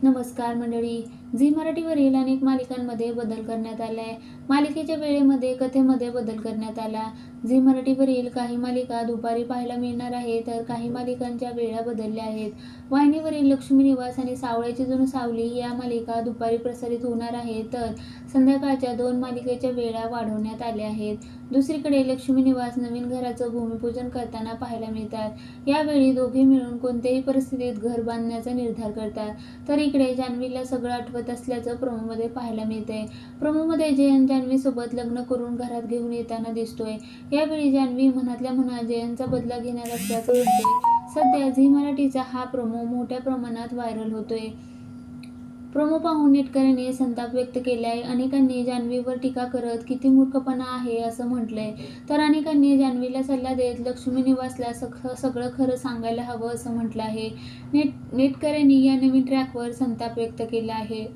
नमस्कार मंडळी. झी मराठीवरील अनेक मालिकांमध्ये बदल करण्यात आला आहे. मालिकेच्या वेळेमध्ये, कथेमध्ये बदल करण्यात आला. झी मराठीवरील काही मालिका दुपारी पाहायला मिळणार आहे, तर काही मालिकांच्या वेळा बदलल्या आहेत. वाहिनीवरील लक्ष्मी निवास आणि सावळ्याची जणू सावली या मालिका दुपारी प्रसारित होणार आहेत, तर संध्याकाळच्या 2 मालिकेच्या वेळा वाढवण्यात आल्या आहेत. दुसरीकडे लक्ष्मी निवास नवीन घराचं भूमिपूजन करताना पाहायला मिळतात. यावेळी दोघे मिळून कोणत्याही परिस्थितीत घर बांधण्याचा निर्धार करतात. तर इकडे जान्हवीला सगळं आठवत असल्याचं प्रोमोमध्ये पाहायला मिळतंय. प्रोमोमध्ये जयन जान्हवीसोबत लग्न करून घरात घेऊन येताना दिसतोय. यावेळी जान्हवी मनातल्या मनात जयनचा बदला घेणार असल्याचं म्हणते. सध्या झी मराठीचा हा प्रोमो मोठ्या प्रमाणात व्हायरल होतोय. प्रोमो पाहून नेटकऱ्यांनी संताप व्यक्त केलाय. अनेकांनी जान्हवीवर टीका करत किती मूर्खपणा आहे असं म्हटलंय, तर अनेकांनी जान्हवीला सल्ला देत लक्ष्मी निवासला सगळं खरं सांगायला हवं असं म्हटलं आहे. नेटकऱ्यांनी या नवीन ट्रॅकवर संताप व्यक्त केला आहे.